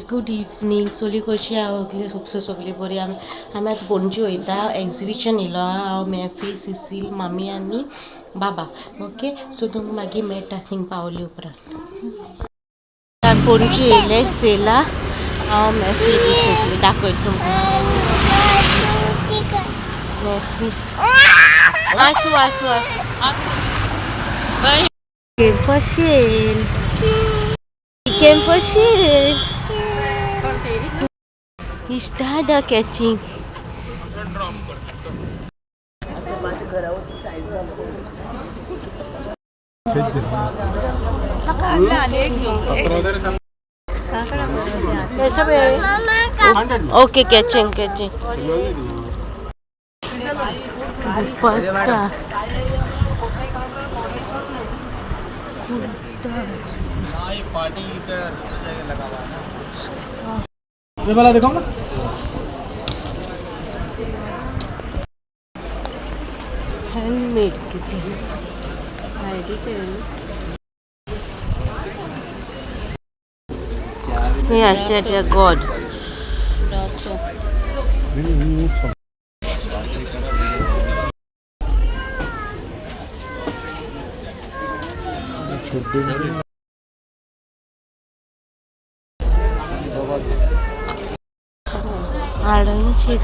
Good evening सोली कशी आगली सुखसो सगली बरी आमी आतां पणजी वयता एग्जिबिशन येयलो हांव मेफी सिसील मामी आनी बाबा ओके सो तुमकां मागीर मेळटा थिंग पावली उपरांत पणजी येयले सेला हांव मेफी सगली दाखयता तुमकां मेफी आसू आसू came for Came for shit. He started catching. Okay, catching. Pata. Party लगा हुआ है ना ये वाला दिखाओ ना हैंडमेड किती आईडी हे असते गॉड आडांची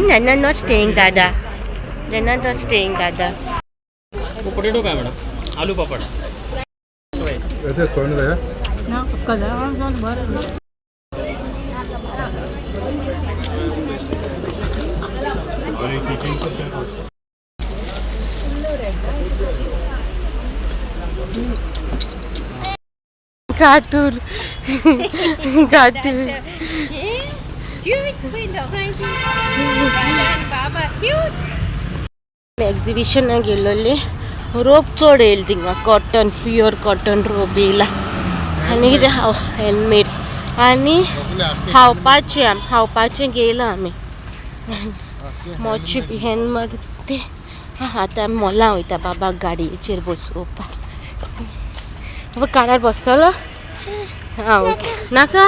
Nana not staying, Dada. Nana not staying, Dada. Potato का है मैडम आलू पापड़ ऐसे सोन रहा है ना कलर और भरे cartoon. एक्झिबिशन गेलोले रोप चड येईल थिंगा कॉटन प्युअर कॉटन रोप येयला आनी कितें हँडमेड आनी हावपाचें गेला आमी मोची हँडमेड ते आतां मोला वयता बाबाक गाडयेचेर बसोवपाक बाबा कारार बसतलो हां ओके नाका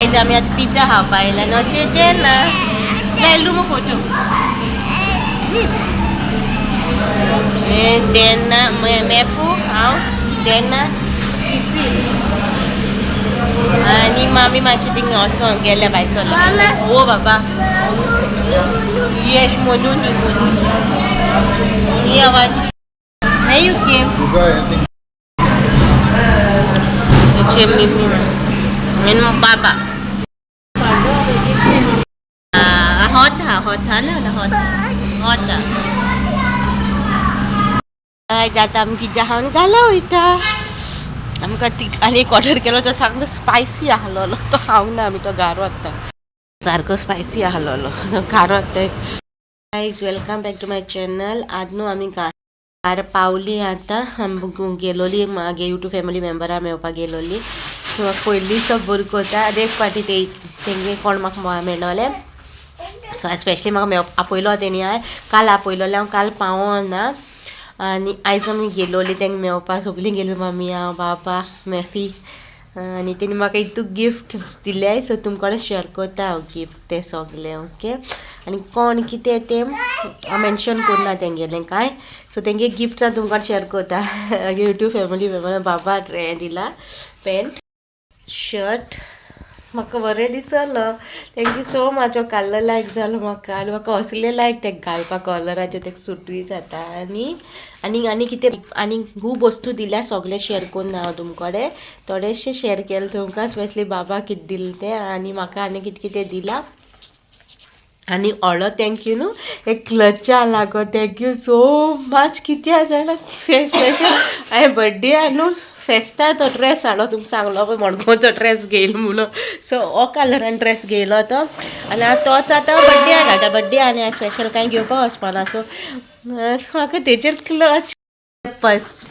आमी आतां पिझ्झा खावपा आयला नचे तेन्ना लायलू मग फोटो तेन्ना मेफू हांव तेन्ना सिसील आनी मामी मातशें थिंग वचोन गेल्या भायर सरलो ओ बाबा येश म्हणून ही आवाज हे यू केम बाबा होता जाता आमी पिझ्झा खावन घाला वयता आमकां आनी एक ऑर्डर केलो तो सामको स्पायसी आहलोलो तो खावंक ना आमी तो गारो आता सारको स्पायसी आहलोलो गारो आता guys welcome back to my channel आज न्हू आमी गार पावली आतां गेलोली मागे यूट्यूब फॅमिली मेंबरां मेळपाक गेलोली सो पयली सब बरी कोता एक फावटी तेंगे कोण म्हाका मेळोले सो स्पेशली म्हाका आपयलो तेणी काल आपयलोले हांव काल पावोना आनी आयज आमी गेलोली तेंका मेळपाक सगळीं गेली मम्मी हांव बाबा मेफी आनी तेणी म्हाका इतू गिफ्ट दिले सो तुमकां शेअर करता हांव गिफ्ट ते सगळे ओके आनी कोण कितें तें मेन्शन करना तेंगेलें कांय सो तेंगे गिफ्ट तुमकां शेअर करता यूट्यूब फॅमिली मेंबर बाबा हें दिला पॅन्ट शर्ट म्हाका बरें दिसलो थँक्यू सो मच हो कलर लायक जालो म्हाका आनी म्हाका असले लायक ते घालपाक कलराचे ते सुटूय जाता आनी कितें आनी खूब वस्तू दिल्या सगळे शेअर करून हांव तुमकडे थोडेशे शेअर केले तुमकां स्पेशली बाबा कितें दिलें तें आनी म्हाका आनी कितें कितें दिलां आनी व्हडलो थँक्यू न्हू एक क्लचा लागो थँक्यू सो मच कित्याक जाणा स्पेशल हांवें बर्थडे न्हू फेस्ता तो ड्रेस हाडलो तुमकां सांगलो पळय मडकोचो ड्रेस घेयल म्हणून सो हो कलरान ड्रेस घेयलो तो आनी हांव तोच आतां बर्थडेक घालता बर्थडे आनी हांवें स्पेशल कांय घेवपाक वचपाना सो म्हाका तेचेर क्लच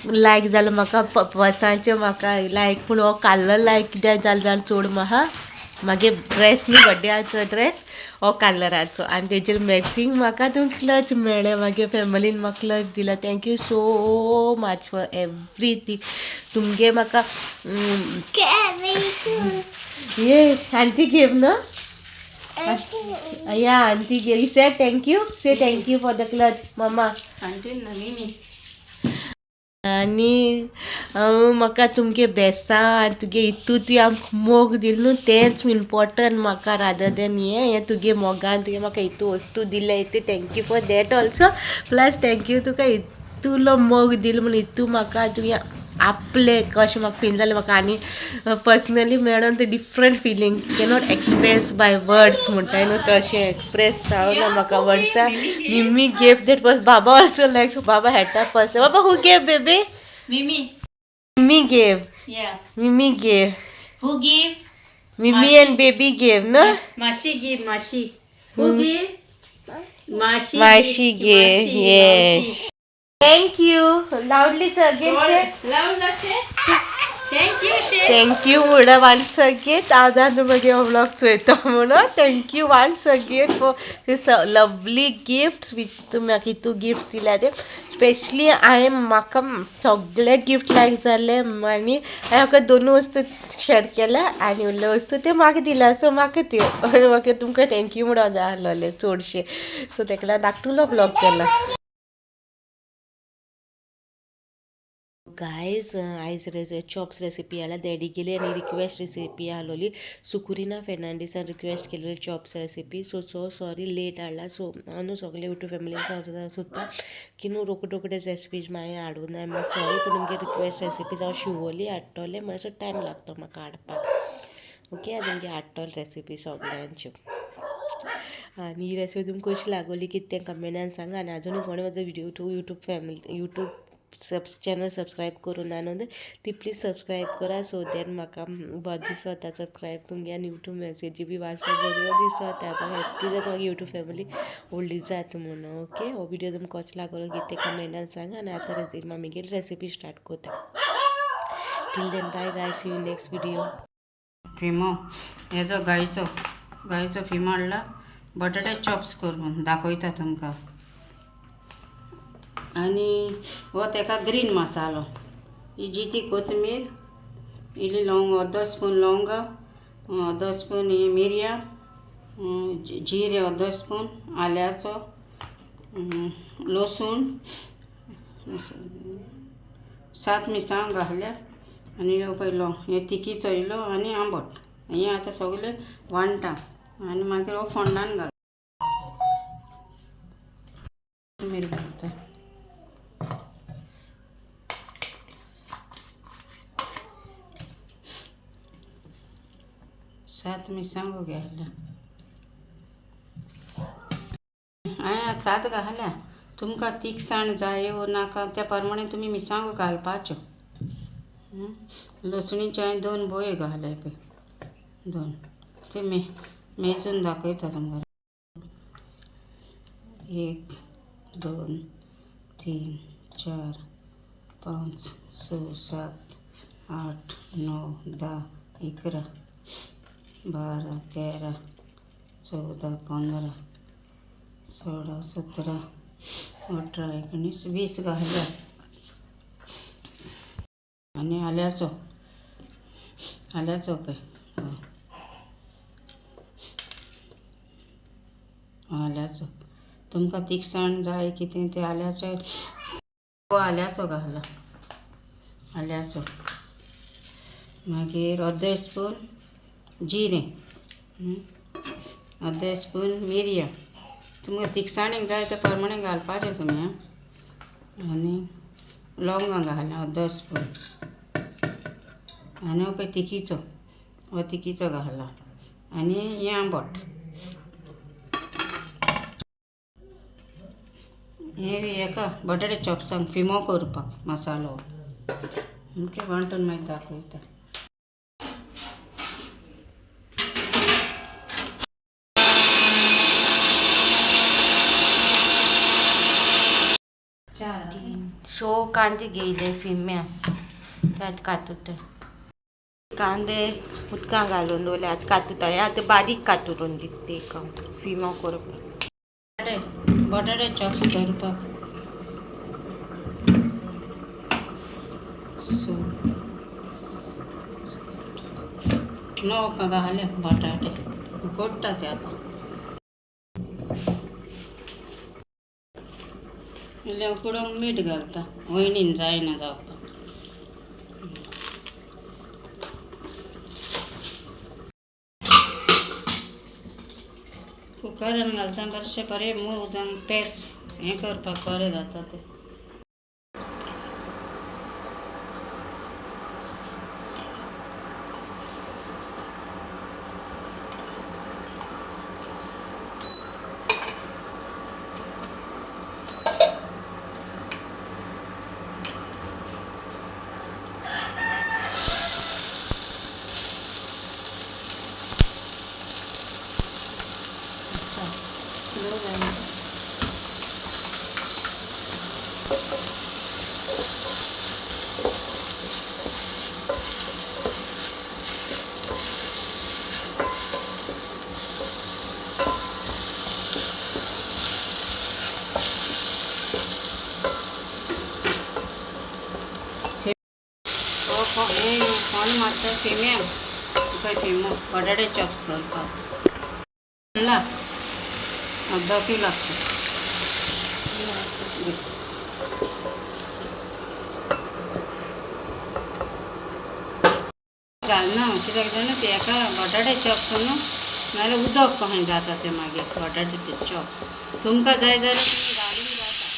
लायक जालो म्हाका पर्साचें म्हाका लायक पूण हो कलर लायक कित्याक जालो जाल्यार चड म्हाका मागे ड्रेस न्ही बड्डेचो ड्रेस हो कलराचो आनी तेजेर मॅचिंग म्हाका तूं क्लच मेळ्ळें मागे फॅमिलीन म्हाका क्लच दिला. Thank you so much for everything. तुमगे म्हाका ये आंटी गिव नो या aunty give say thank you for the clutch mamma आनी म्हाका तुमगे बेसा आनी तुगे हितू तुवें आमकां मोग दिल न्हू तेंच इम्पॉर्टंट म्हाका रादर देन हें तुगे मोगान तुवें म्हाका हितू वस्तू दिले ते thank you for that also. Plus thank you तुका हितूलो मोग दिल म्हणून हितू म्हाका तुवें आपले कशें म्हाका फील जालें म्हाका आनी पर्सनली मेळोन ते different feeling cannot express by words म्हणटाय न्हू तशें एक्सप्रेस जावना म्हाका वर्ड्सा. मिमी गेव दॅट बस बाबा ऑल्सो लायक बाबा हेटा पर्सन बाबा हू गेव बेबी मिमी गेव मिमी गेव Who give? मिमी and baby gave no Mashi give, Mashi. Who give? Mashi. माशी गेव येस थँक्यू लावडली सगळे Loud say. Thank you, Shay. Thank you म्हणून वन्स अगेन आजान मागे हो व्लॉग चोयता म्हणून thank you once again for this lovely gift which तूं म्हाका हितू गिफ्ट दिल्या ते स्पेशली हांवें म्हाका सगळे गिफ्ट लायक जाले आनी हांवें म्हाका दोन वस्तू शेअर केल्या आनी उरल्यो वस्तू ते म्हाका दिल्या सो म्हाका त्यो म्हाका तुमकां थँक्यू म्हणून जाय आसलोले चडशे सो तेका लागून धाकटुलो व्लॉग केला. गायज आयज चॉप्स रेसिपी आला डॅडी गेली आनी रिक्वेस्ट रेसिपी आसलोली सुकुरिना फेर्नांडीसान रिक्वेस्ट केलेली chops recipe so sorry late हाडला सो हांव न्हू सगळे युट्यूब फॅमिलीन सोदता की न्हू रोकडेच रेसिपीज हांवें हाडूं ना म्हाका सॉरी पूण तुमगे रिक्वेस्ट रेसिपीज हांव शिवोली हाडटलें मातसो टायम लागतो म्हाका हाडपाक ओके आनी तुमगे हाडटले रेसिपी सगळ्यांच्यो आनी ही रेसिपी तुमकां कशी लागली कितें तें कमेंटान सांगा आनी आजुनूय कोणें म्हजो व्हिडिओ यूट्यूब चॅनल सबस्क्राईब करून ना न्हू ती प्लीज सबस्क्राईब करा सो दॅन म्हाका बरें दिसता सबस्क्राईब तुमगे आनी यूट्यूब मॅसेजी बी वाचपाक बऱ्यो दिसता म्हाका हॅप्पी जाता म्हाका यूट्यूब फॅमिली व्हडली जाता म्हणून ओके हो व्हिडिओ तुमकां कसो लागलो कितें कमेंटान सांगा आनी आतां मागीर रेसिपी स्टार्ट करता. Till then bye guy see you next video. फिमो हेजो गायचो फिमो हाडला बटाटे चॉप्स करून दाखयता तुमकां आनी हो तेका ग्रीन मसालो ही जिती कोथमीर इल्ली लवंग अर्दो स्पून लवंगा अर्दो स्पून ही मिरयां जिरे अर्दो स्पून आल्याचो लसूण 7 मिरसांग घातल्या आनी पयलो हे तिखीचो इल्लो आनी आंबट हें आतां सगळें वांटा आनी मागीर हो फोंडान घाल कोथमीर घालता 7 मिरसांगो घातल्या हांवें 7 घातल्या तुमकां तिखसाण जाय वो नाका त्या प्रमाणे तुमी मिरसांगो घालपाच्यो लसणीचे हांवें 2 बोये घातले पळय 2 ते मेजून दाखयता तुमकां 1 2 3 4 5 6 7 8 9 10 11 12 13 14 15 16 17 18 19 20 घातल्या आनी आल्याचो पळय आल्याचो तुमकां तिखसाण जाय कितें तें आल्याचो घाला आल्याचो मागीर अर्दे स्पून जिरें अर्दे स्पून मिरयां तुमकां तिखसाणीक जाय त्या प्रमाणे घालपाचें तुमी आनी लवंगां घालल्या अर्दो स्पून आनी हो पळय तिखीचो घाला आनी हें आंबट हें हेका बटाटे चॉप्सांक फिमो करपाक मसालो ओके वांटून मागीर दाखयता शो कांदे घेयले फिम्या त्यात कातूते कांदे उदकां घालून दवरल्यात कातूताय आतां बारीक कातरून दिते फिमो करपाक बटाटे चॉप्स करपाक सो नोका घाले बटाटे उकडटा ते आतां इल्लें उकडोंक मीठ घालता वयणीन जायना जावपाक कुकरान घालता बरेंशें बरें मूग जावन पेज हें करपाक बरें जाता तें फोन मारता फिम्यान तुका फिमो बटाटे चॉप्स करपाक ना अर्द किलो लागता घाल ना कित्याक जाणा ते एका बटाटे चॉप्स न्हू नाल्यार उदक कशें जाता तें मागीर बटाटे चॉप्स तुमकां जाय जाल्यार तुमी घालूंक जाता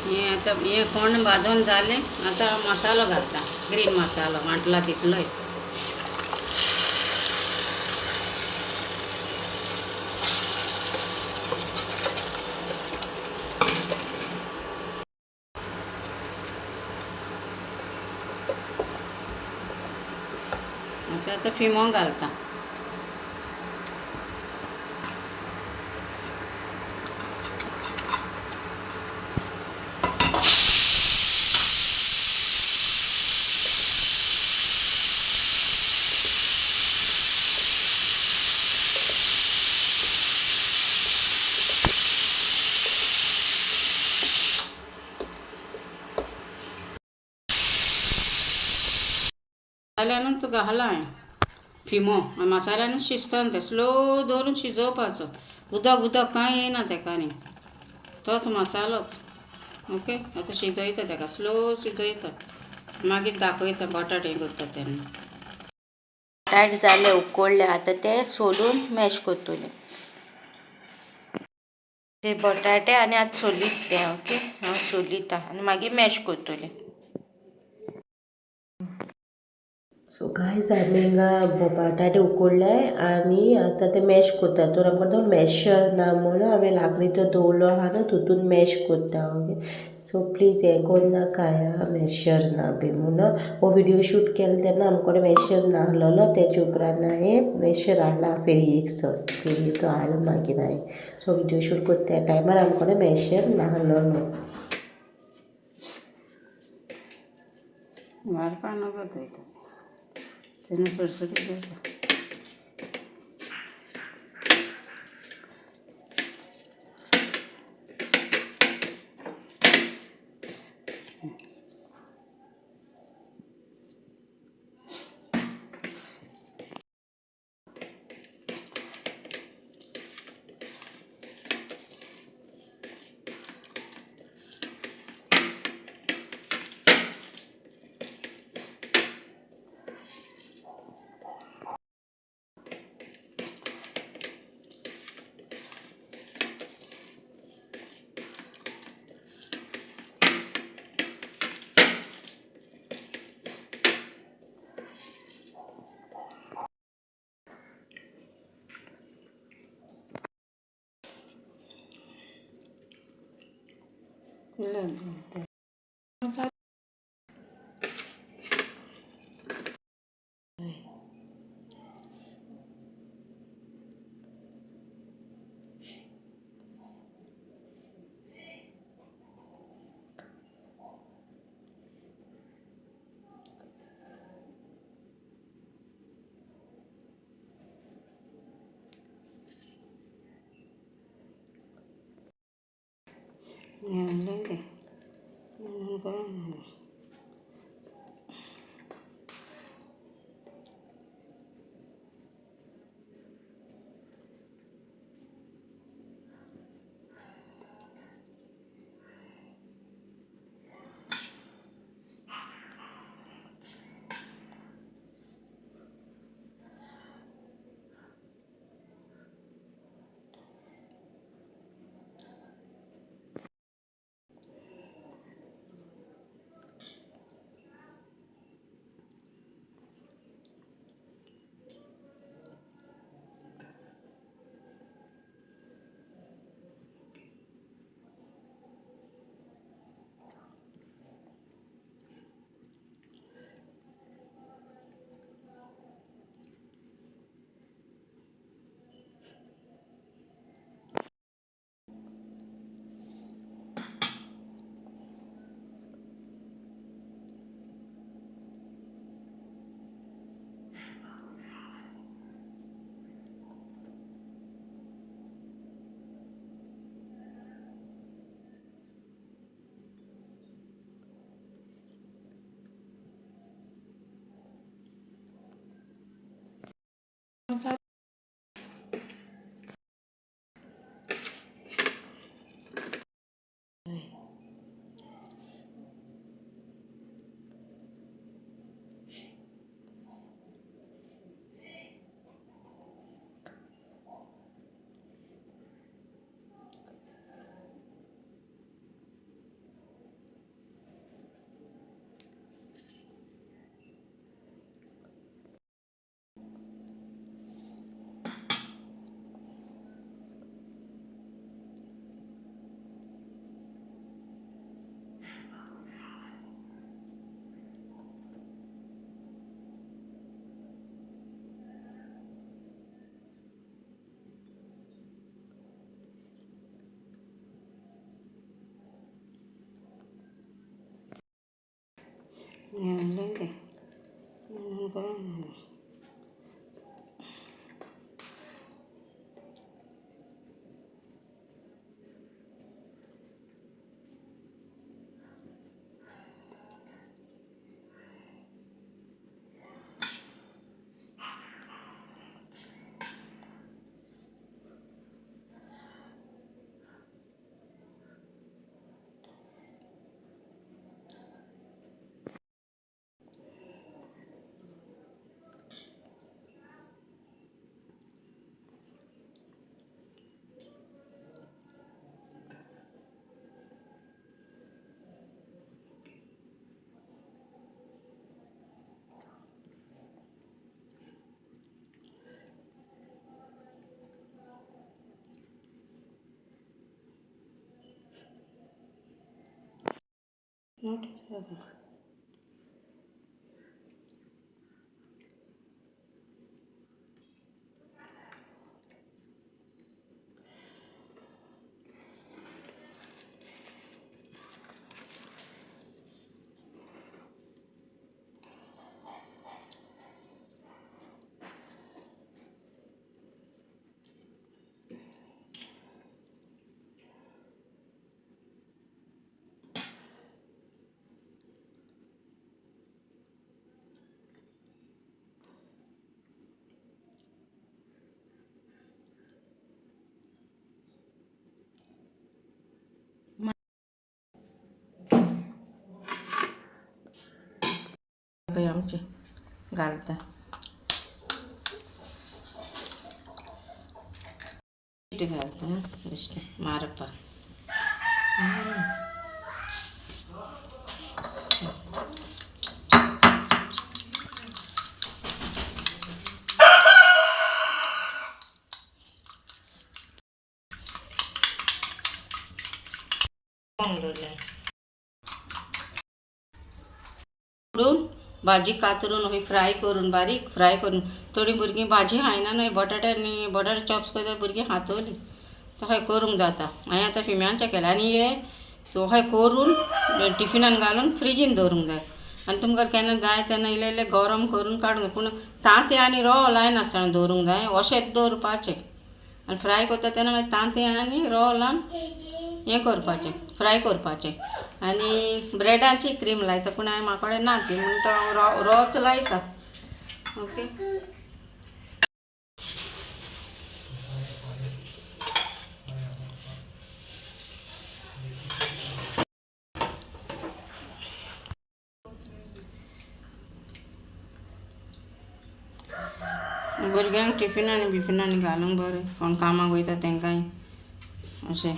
हें आतां हें कोण भाजून जालें आतां मसालो घालता ग्रीन मसालो वांटला तितलोय आतां फिमो घालता मसाल्यानूच घाला फिमो मसाल्यानूच शिजता तें स्लो दवरून शिजोवपाचो उदक उदक कांय येयना तेका न्ही तोच मसालोच ओके आतां शिजयता तेका स्लो शिजयता मागीर दाखयता बटाटे करता तेन्ना बटाट जाले उकडले आतां ते सोलून मॅश करतले ते बटाटे आनी आतां सोलीत ते ओके हांव सोलिता आनी मागीर मॅश करतले सो गायज हांवें हिंगा बटाटे उकडले आनी आतां ते मॅश करता तर आमकां मॅशर ना म्हणून हांवें लांकडीचो दवरलो आहा न्हू तितून मॅश करता ओके सो प्लीज हें कोन्न नाका मॅशर ना बी म्हणून हो विडियो शूट केलो तेन्ना आमकोडे मॅशर नाहलोलो तेच्या उपरांत हांवें मॅशर हाडला फेरयेचो हाडलो मागीर हांवें सो विडियो शूट करता त्या टायमार आमकोडे मॅशर नाहलोलो वारपा नगो थंयता तेन्ना सडसडीत जाता काही आमचे घालता घालता मारपा भाजी कातरून हय फ्राय करून बारीक फ्राय करून थोडी भुरगीं भाजी खायना न्हय बटाट्यानी बटाटा चॉप्स करता भुरगीं खातली तो हय करूंक जाता हांवें आतां फिम्यांचे केला आनी हे तो हय करून टिफिनान घालून फ्रिजीन दवरूंक जाय आनी तुमकां केन्ना जाय तेन्ना इल्लें इल्लें गरम करून काडून पूण तांतें आनी रॉ लायनासतना दवरूंक जाय अशेंच दवरपाचें आनी फ्राय करता तेन्ना मागीर तांतें आनी रॉ लावन हें करपाचें फ्राय करपाचें आनी ब्रेडाची क्रीम लायता पूण हांवें म्हाका कडेन ना ती म्हणून तो हांव रोच लायता ओके भुरग्यांक टिफिनांनी बिफिनांनी घालूंक बरें कोण कामाक वयता तेंकांय अशें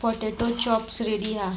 पोटेटो चॉप्स रेडी हा